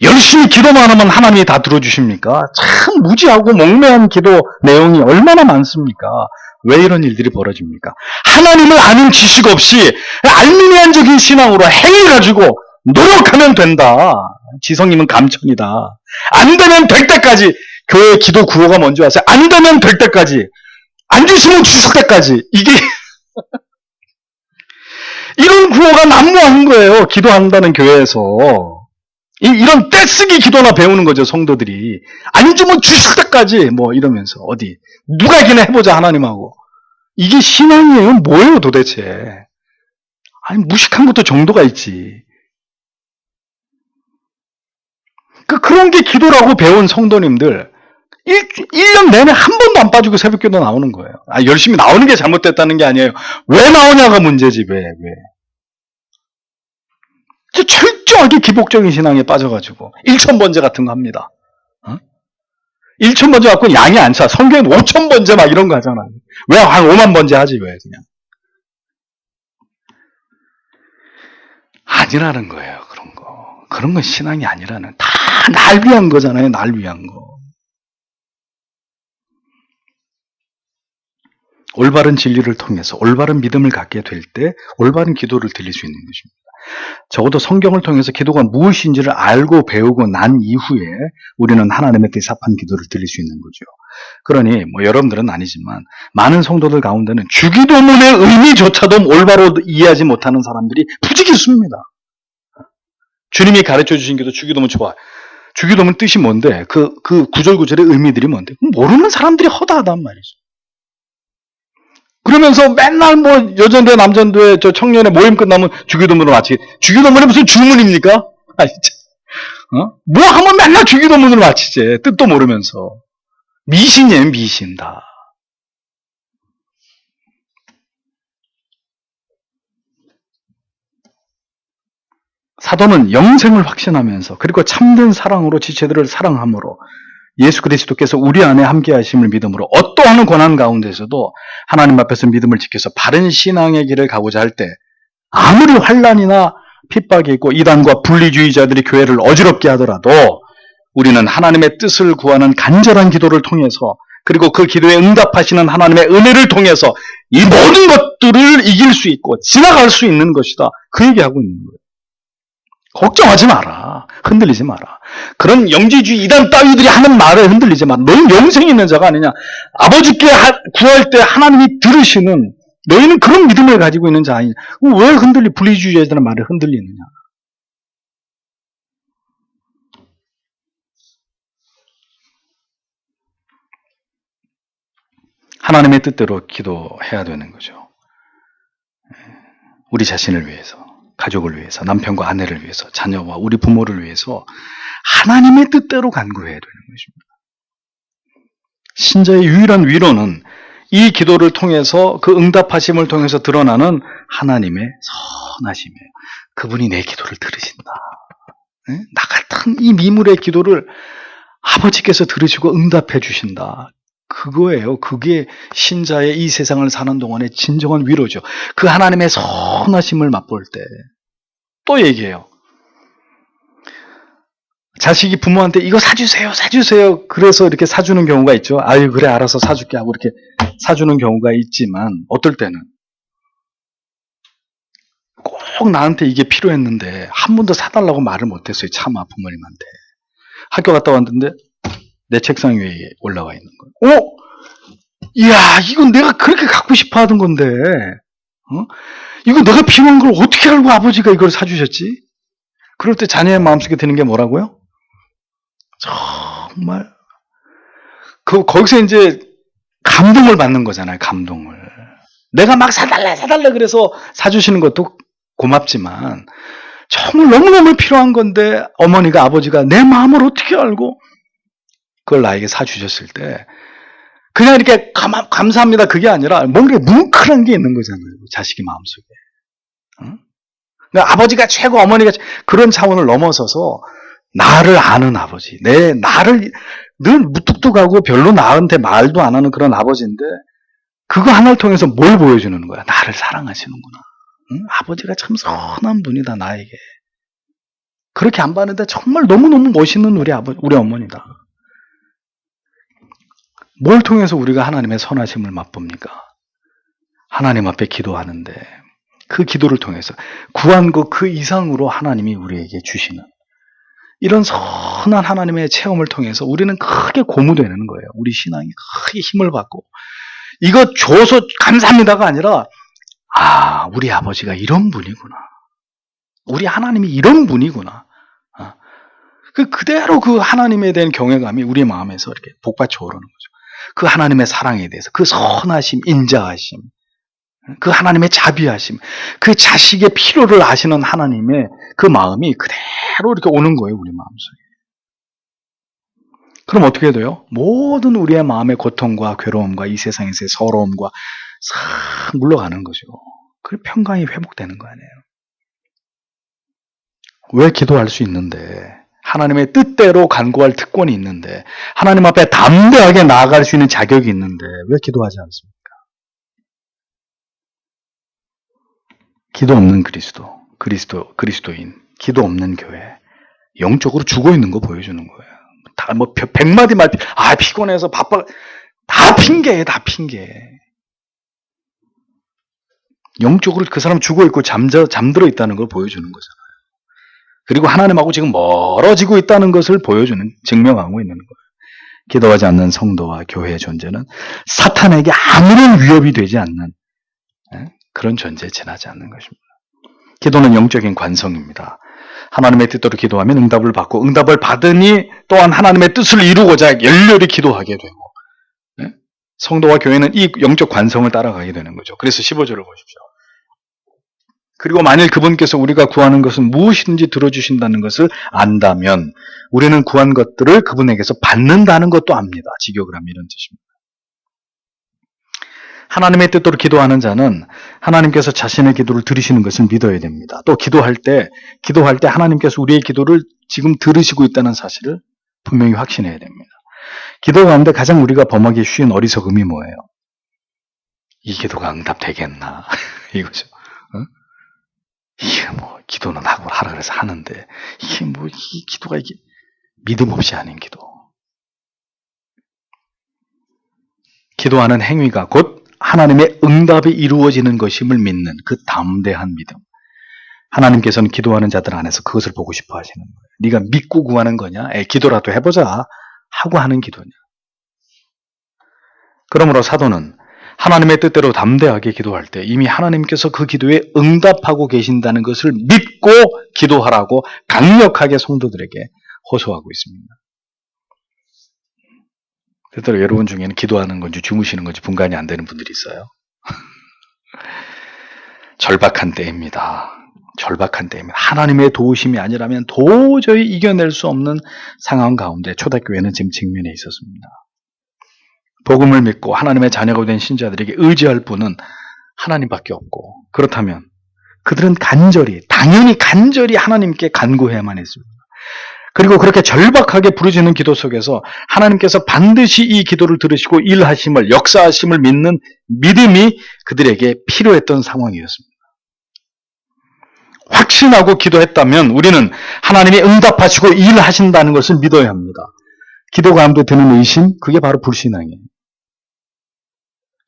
열심히 기도만 하면 하나님이 다 들어주십니까? 참 무지하고 몽매한 기도 내용이 얼마나 많습니까? 왜 이런 일들이 벌어집니까? 하나님을 아는 지식 없이 알미니안적인 신앙으로 행위 가지고 노력하면 된다. 지성님은 감천이다. 안 되면 될 때까지, 교회 기도 구호가 뭔지 아세요? 안 되면 될 때까지, 안 주시면 주실 때까지. 이게 이런 구호가 난무한 거예요. 기도한다는 교회에서. 이런 떼쓰기 기도나 배우는 거죠, 성도들이. 안 주면 주실 때까지, 뭐 이러면서, 어디, 누가 이기나 해보자, 하나님하고. 이게 신앙이에요? 뭐예요, 도대체? 아니, 무식한 것도 정도가 있지. 그런 게 기도라고 배운 성도님들, 1년 내내 한 번도 안 빠지고 새벽기도 나오는 거예요. 열심히 나오는 게 잘못됐다는 게 아니에요. 왜 나오냐가 문제지, 왜. 철저하게 기복적인 신앙에 빠져가지고 1,000번제 같은 거 합니다. 1,000번제 갖고 양이 안 차. 성경은 5,000번제 막 이런 거 하잖아요. 왜 한 5만 번제 하지, 왜 그냥. 아니라는 거예요, 그런 거. 그런 건 신앙이 아니라는, 다 날 위한 거잖아요, 날 위한 거. 올바른 진리를 통해서 올바른 믿음을 갖게 될 때 올바른 기도를 드릴 수 있는 것입니다. 적어도 성경을 통해서 기도가 무엇인지를 알고 배우고 난 이후에 우리는 하나님의 뜻에 합한 기도를 드릴 수 있는 거죠. 그러니 여러분들은 아니지만 많은 성도들 가운데는 주기도문의 의미조차도 올바로 이해하지 못하는 사람들이 부지기수입니다. 주님이 가르쳐 주신 기도 주기도문 좋아. 주기도문 뜻이 뭔데? 그 구절구절의 의미들이 뭔데? 모르는 사람들이 허다하단 말이죠. 그러면서 맨날 여전대 남전대 저 청년의 모임 끝나면 주기도문으로 마치 주기도문이 무슨 주문입니까? 아니, 뭐 하면 맨날 주기도문으로 마치지. 뜻도 모르면서. 미신이에요, 미신 다. 사도는 영생을 확신하면서 그리고 참된 사랑으로 지체들을 사랑함으로 예수 그리스도께서 우리 안에 함께 하심을 믿음으로 어떠한 고난 가운데서도 하나님 앞에서 믿음을 지켜서 바른 신앙의 길을 가고자 할 때 아무리 환난이나 핍박이 있고 이단과 분리주의자들이 교회를 어지럽게 하더라도 우리는 하나님의 뜻을 구하는 간절한 기도를 통해서 그리고 그 기도에 응답하시는 하나님의 은혜를 통해서 이 모든 것들을 이길 수 있고 지나갈 수 있는 것이다. 그 얘기하고 있는 거예요. 걱정하지 마라. 흔들리지 마라. 그런 영지주의 이단 따위들이 하는 말에 흔들리지 마라. 너는 영생이 있는 자가 아니냐. 아버지께 구할 때 하나님이 들으시는 너희는 그런 믿음을 가지고 있는 자 아니냐. 왜 분리주의자들의 말에 흔들리느냐. 하나님의 뜻대로 기도해야 되는 거죠. 우리 자신을 위해서, 가족을 위해서, 남편과 아내를 위해서, 자녀와 우리 부모를 위해서 하나님의 뜻대로 간구해야 되는 것입니다. 신자의 유일한 위로는 이 기도를 통해서 그 응답하심을 통해서 드러나는 하나님의 선하심이에요. 그분이 내 기도를 들으신다. 나 같은 이 미물의 기도를 아버지께서 들으시고 응답해 주신다. 그거예요. 그게 신자의 이 세상을 사는 동안의 진정한 위로죠. 그 하나님의 선하심을 맛볼 때 또 얘기해요. 자식이 부모한테 이거 사주세요, 사주세요. 그래서 이렇게 사주는 경우가 있죠. 아유, 그래, 알아서 사줄게 하고 이렇게 사주는 경우가 있지만, 어떨 때는 꼭 나한테 이게 필요했는데, 한 번도 사달라고 말을 못했어요. 차마 부모님한테. 학교 갔다 왔는데, 내 책상 위에 올라와 있는 거예요. 이야, 이건 내가 그렇게 갖고 싶어 하던 건데, 이거 내가 필요한 걸 어떻게 알고 아버지가 이걸 사주셨지? 그럴 때 자녀의 마음속에 드는 게 뭐라고요? 정말 거기서 이제 감동을 받는 거잖아요. 감동을. 내가 막 사달래 그래서 사주시는 것도 고맙지만 정말 너무너무 필요한 건데 어머니가 아버지가 내 마음을 어떻게 알고 그걸 나에게 사주셨을 때 그냥 이렇게 감사합니다 그게 아니라 뭔가 뭉클한 게 있는 거잖아요. 자식의 마음속에. 그러니까 아버지가 최고, 어머니가 그런 차원을 넘어서서 나를 아는 아버지, 나를 늘 무뚝뚝하고 별로 나한테 말도 안 하는 그런 아버지인데 그거 하나를 통해서 뭘 보여주는 거야? 나를 사랑하시는구나. 아버지가 참 선한 분이다 나에게. 그렇게 안 봤는데 정말 너무너무 멋있는 우리 어머니다. 뭘 통해서 우리가 하나님의 선하심을 맛봅니까? 하나님 앞에 기도하는데 그 기도를 통해서 구한 것 그 이상으로 하나님이 우리에게 주시는 이런 선한 하나님의 체험을 통해서 우리는 크게 고무되는 거예요. 우리 신앙이 크게 힘을 받고 이거 줘서 감사합니다가 아니라 우리 아버지가 이런 분이구나. 우리 하나님이 이런 분이구나. 그대로 그 하나님에 대한 경외감이 우리 마음에서 이렇게 복받쳐 오르는 거죠. 그 하나님의 사랑에 대해서 그 선하심, 인자하심, 그 하나님의 자비하심, 그 자식의 필요를 아시는 하나님의 그 마음이 그대로 이렇게 오는 거예요, 우리 마음속에. 그럼 어떻게 돼요? 모든 우리의 마음의 고통과 괴로움과 이 세상에서의 서러움과 싹 물러가는 거죠. 그 평강이 회복되는 거 아니에요. 왜 기도할 수 있는데, 하나님의 뜻대로 간구할 특권이 있는데, 하나님 앞에 담대하게 나아갈 수 있는 자격이 있는데 왜 기도하지 않습니까? 기도 없는 그리스도인, 기도 없는 교회, 영적으로 죽어 있는 거 보여주는 거예요. 다 100마디 말, 피곤해서 바빠, 다 핑계예요, 다 핑계. 영적으로 그 사람 죽어있고 잠들어 있다는 걸 보여주는 거잖아요. 그리고 하나님하고 지금 멀어지고 있다는 것을 증명하고 있는 거예요. 기도하지 않는 성도와 교회의 존재는 사탄에게 아무런 위협이 되지 않는 그런 존재에 지나지 않는 것입니다. 기도는 영적인 관성입니다. 하나님의 뜻대로 기도하면 응답을 받고 응답을 받으니 또한 하나님의 뜻을 이루고자 열렬히 기도하게 되고 성도와 교회는 이 영적 관성을 따라가게 되는 거죠. 그래서 15절을 보십시오. 그리고 만일 그분께서 우리가 구하는 것은 무엇이든지 들어주신다는 것을 안다면 우리는 구한 것들을 그분에게서 받는다는 것도 압니다. 직역을 하면 이런 뜻입니다. 하나님의 뜻대로 기도하는 자는 하나님께서 자신의 기도를 들으시는 것을 믿어야 됩니다. 또 기도할 때 하나님께서 우리의 기도를 지금 들으시고 있다는 사실을 분명히 확신해야 됩니다. 기도 가운데 가장 우리가 범하기 쉬운 어리석음이 뭐예요? 이 기도가 응답되겠나? 이거죠. 이게 기도는 하라 그래서 하는데, 이 기도가 믿음 없이 하는 기도. 기도하는 행위가 곧 하나님의 응답이 이루어지는 것임을 믿는 그 담대한 믿음. 하나님께서는 기도하는 자들 안에서 그것을 보고 싶어 하시는 거예요. 네가 믿고 구하는 거냐? 기도라도 해보자 하고 하는 기도냐. 그러므로 사도는 하나님의 뜻대로 담대하게 기도할 때 이미 하나님께서 그 기도에 응답하고 계신다는 것을 믿고 기도하라고 강력하게 성도들에게 호소하고 있습니다. 때때로 여러분 중에는 기도하는 건지 주무시는 건지 분간이 안 되는 분들이 있어요. 절박한 때입니다. 하나님의 도우심이 아니라면 도저히 이겨낼 수 없는 상황 가운데 초대교회는 지금 직면해 있었습니다. 복음을 믿고 하나님의 자녀가 된 신자들에게 의지할 분은 하나님밖에 없고, 그렇다면 그들은 당연히 간절히 하나님께 간구해야만 했습니다. 그리고 그렇게 절박하게 부르짖는 기도 속에서 하나님께서 반드시 이 기도를 들으시고 역사하심을 믿는 믿음이 그들에게 필요했던 상황이었습니다. 확신하고 기도했다면 우리는 하나님이 응답하시고 일하신다는 것을 믿어야 합니다. 기도 가운데 드는 의심, 그게 바로 불신앙이에요.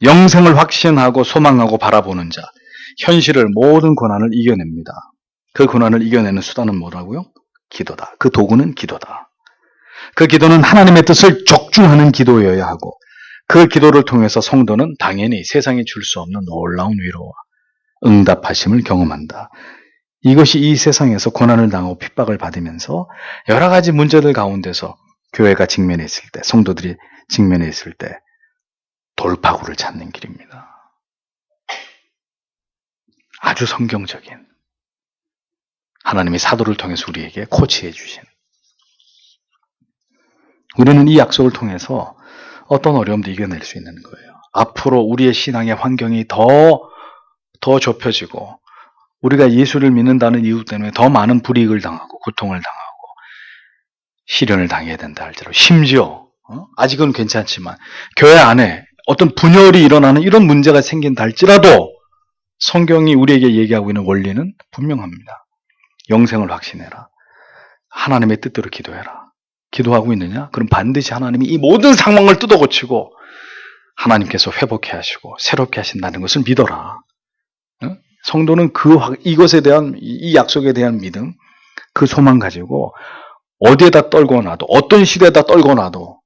영생을 확신하고 소망하고 바라보는 자, 현실을 모든 고난을 이겨냅니다. 그 고난을 이겨내는 수단은 뭐라고요? 기도다. 그 도구는 기도다. 그 기도는 하나님의 뜻을 적중하는 기도여야 하고, 그 기도를 통해서 성도는 당연히 세상에 줄 수 없는 놀라운 위로와 응답하심을 경험한다. 이것이 이 세상에서 고난을 당하고 핍박을 받으면서 여러 가지 문제들 가운데서 교회가 직면해 있을 때, 성도들이 직면해 있을 때 돌파구를 찾는 길입니다. 아주 성경적인 하나님이 사도를 통해서 우리에게 코치해 주신, 우리는 이 약속을 통해서 어떤 어려움도 이겨낼 수 있는 거예요. 앞으로 우리의 신앙의 환경이 더 좁혀지고 우리가 예수를 믿는다는 이유 때문에 더 많은 불이익을 당하고 고통을 당하고 시련을 당해야 된다 할지라도, 심지어 아직은 괜찮지만 교회 안에 어떤 분열이 일어나는 이런 문제가 생긴다 할지라도 성경이 우리에게 얘기하고 있는 원리는 분명합니다. 영생을 확신해라. 하나님의 뜻대로 기도해라. 기도하고 있느냐? 그럼 반드시 하나님이 이 모든 상황을 뜯어고치고 하나님께서 회복해 하시고 새롭게 하신다는 것을 믿어라. 성도는 이것에 대한, 이 약속에 대한 믿음, 그 소망 가지고 어디에다 떨고 놔도, 어떤 시대에다 떨고 놔도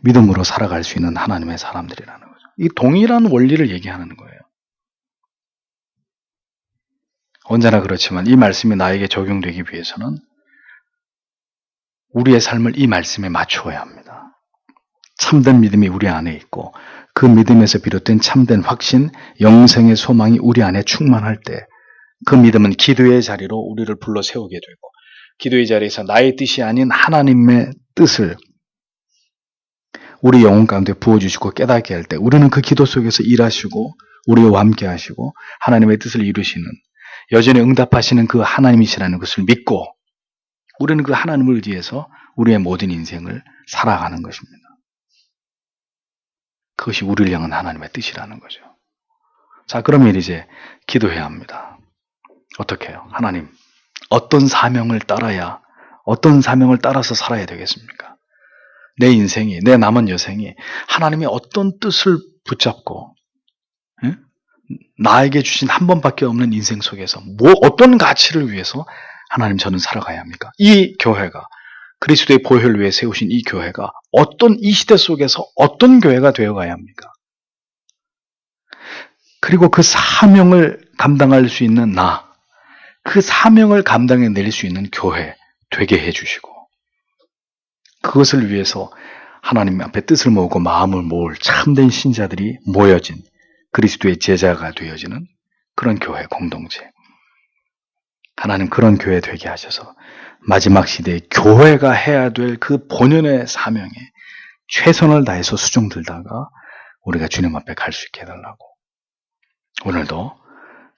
믿음으로 살아갈 수 있는 하나님의 사람들이라는 거죠. 이 동일한 원리를 얘기하는 거예요. 언제나 그렇지만 이 말씀이 나에게 적용되기 위해서는 우리의 삶을 이 말씀에 맞추어야 합니다. 참된 믿음이 우리 안에 있고 그 믿음에서 비롯된 참된 확신, 영생의 소망이 우리 안에 충만할 때 그 믿음은 기도의 자리로 우리를 불러 세우게 되고, 기도의 자리에서 나의 뜻이 아닌 하나님의 뜻을 우리 영혼 가운데 부어주시고 깨닫게 할 때 우리는 그 기도 속에서 일하시고 우리와 함께 하시고 하나님의 뜻을 이루시는, 여전히 응답하시는 그 하나님이시라는 것을 믿고 우리는 그 하나님을 의지해서 우리의 모든 인생을 살아가는 것입니다. 그것이 우리를 향한 하나님의 뜻이라는 거죠. 자, 그러면 이제 기도해야 합니다. 어떻게 해요? 하나님, 어떤 사명을 따라서 살아야 되겠습니까? 내 인생이, 내 남은 여생이 하나님의 어떤 뜻을 붙잡고 나에게 주신 한 번밖에 없는 인생 속에서 어떤 가치를 위해서 하나님 저는 살아가야 합니까? 이 교회가, 그리스도의 보혈을 위해 세우신 이 교회가 이 시대 속에서 어떤 교회가 되어가야 합니까? 그리고 그 사명을 감당할 수 있는 그 사명을 감당해낼 수 있는 교회 되게 해주시고, 그것을 위해서 하나님 앞에 뜻을 모으고 마음을 모을 참된 신자들이 모여진 그리스도의 제자가 되어지는 그런 교회 공동체, 하나님 그런 교회 되게 하셔서 마지막 시대에 교회가 해야 될 그 본연의 사명에 최선을 다해서 수종 들다가 우리가 주님 앞에 갈 수 있게 해달라고. 오늘도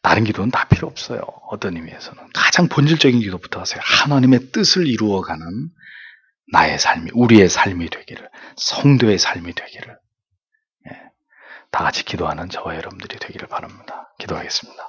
다른 기도는 다 필요 없어요. 어떤 의미에서는 가장 본질적인 기도부터 하세요. 하나님의 뜻을 이루어가는 나의 삶이, 우리의 삶이 되기를, 성도의 삶이 되기를, 다 같이 기도하는 저와 여러분들이 되기를 바랍니다. 기도하겠습니다.